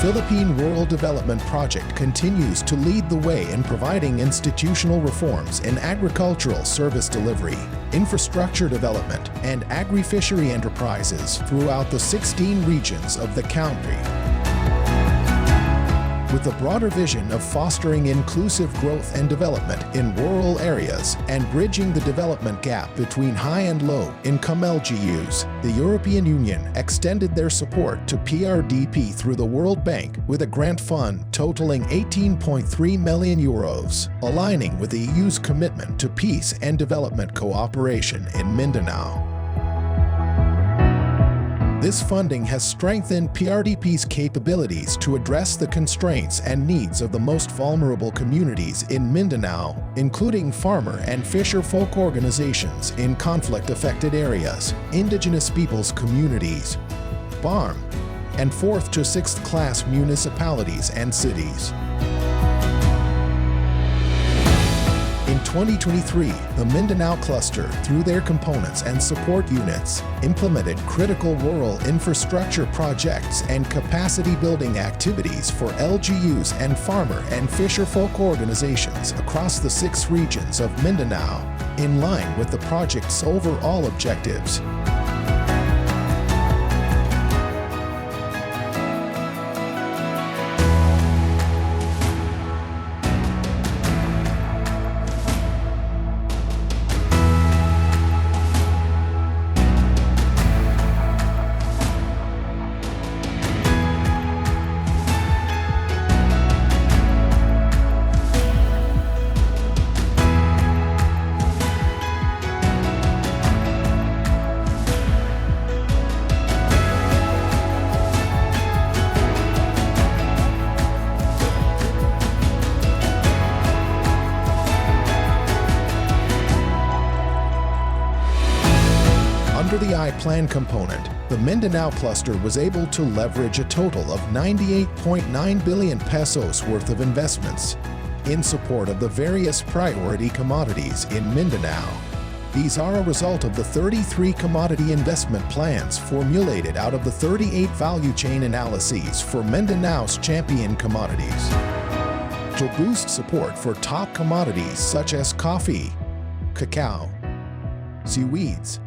Philippine Rural Development Project continues to lead the way in providing institutional reforms in agricultural service delivery, infrastructure development, and agri-fishery enterprises throughout the 16 regions of the country. With a broader vision of fostering inclusive growth and development in rural areas and bridging the development gap between high and low-income LGUs, the European Union extended their support to PRDP through the World Bank with a grant fund totaling €18.3 million, aligning with the EU's commitment to peace and development cooperation in Mindanao. This funding has strengthened PRDP's capabilities to address the constraints and needs of the most vulnerable communities in Mindanao, including farmer and fisherfolk organizations in conflict-affected areas, indigenous peoples communities, farm, and 4th to 6th class municipalities and cities. In 2023, the Mindanao Cluster, through their components and support units, implemented critical rural infrastructure projects and capacity-building activities for LGUs and farmer and fisherfolk organizations across the 6 regions of Mindanao, in line with the project's overall objectives. Under the I-Plan component, the Mindanao Cluster was able to leverage a total of 98.9 billion pesos worth of investments in support of the various priority commodities in Mindanao. These are a result of the 33 commodity investment plans formulated out of the 38 value chain analyses for Mindanao's champion commodities. To boost support for top commodities such as coffee, cacao, seaweeds,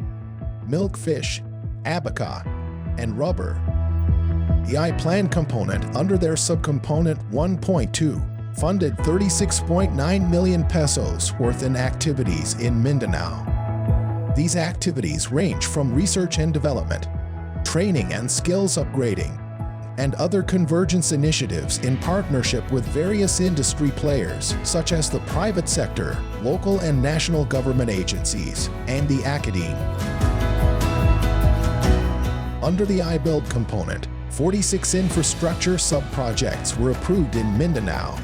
milk fish, abaca, and rubber. The I-Plan component under their subcomponent 1.2 funded 36.9 million pesos worth in activities in Mindanao. These activities range from research and development, training and skills upgrading, and other convergence initiatives in partnership with various industry players such as the private sector, local and national government agencies, and the academe. Under the I-Build component, 46 infrastructure sub-projects were approved in Mindanao.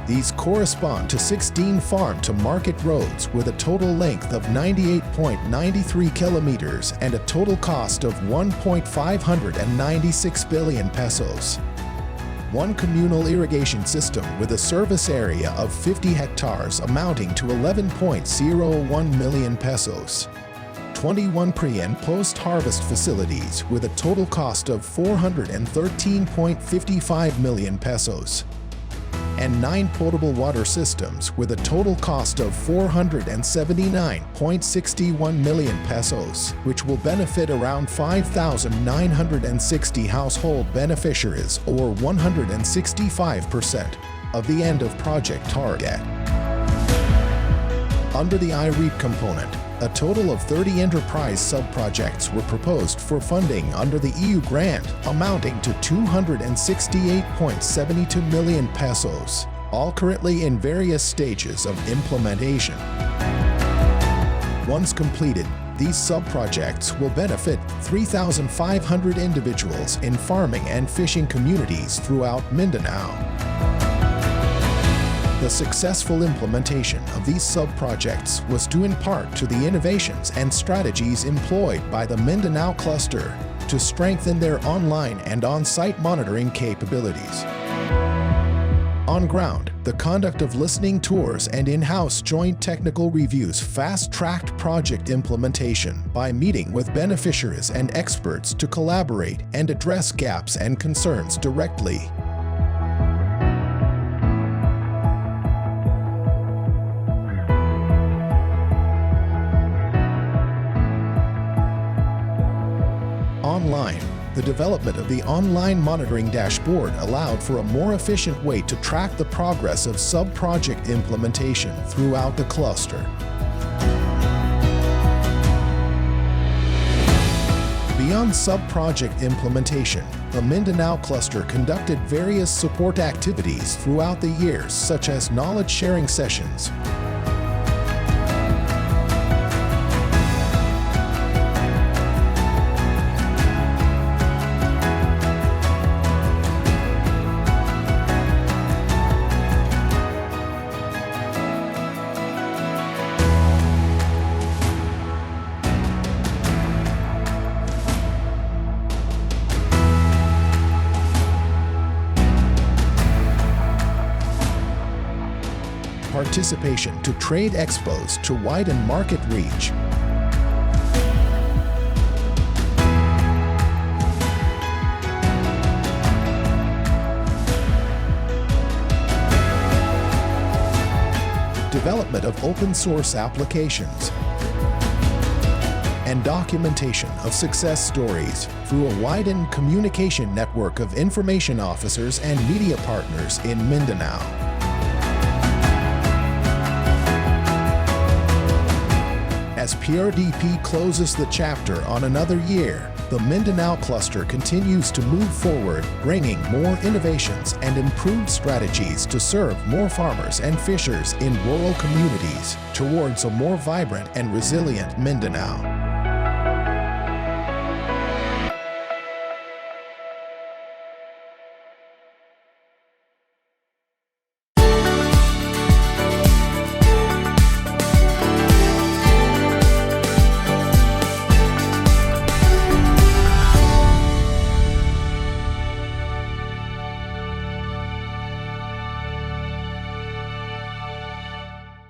These correspond to 16 farm-to-market roads with a total length of 98.93 kilometers and a total cost of 1.596 billion pesos. One communal irrigation system with a service area of 50 hectares amounting to 11.01 million pesos. 21 pre- and post-harvest facilities with a total cost of 413.55 million pesos, and 9 potable water systems with a total cost of 479.61 million pesos, which will benefit around 5,960 household beneficiaries, or 165% of the end-of-project target. Under the I-REAP component, a total of 30 enterprise sub-projects were proposed for funding under the EU grant, amounting to 268.72 million pesos, all currently in various stages of implementation. Once completed, these sub-projects will benefit 3,500 individuals in farming and fishing communities throughout Mindanao. The successful implementation of these sub-projects was due in part to the innovations and strategies employed by the Mindanao Cluster to strengthen their online and on-site monitoring capabilities. On ground, the conduct of listening tours and in-house joint technical reviews fast-tracked project implementation by meeting with beneficiaries and experts to collaborate and address gaps and concerns directly. line, the development of the online monitoring dashboard allowed for a more efficient way to track the progress of sub-project implementation throughout the cluster. Beyond sub-project implementation, the Mindanao Cluster conducted various support activities throughout the years, such as knowledge-sharing sessions, participation to trade expos to widen market reach, development of open source applications, and documentation of success stories through a widened communication network of information officers and media partners in Mindanao. As PRDP closes the chapter on another year, the Mindanao Cluster continues to move forward, bringing more innovations and improved strategies to serve more farmers and fishers in rural communities towards a more vibrant and resilient Mindanao.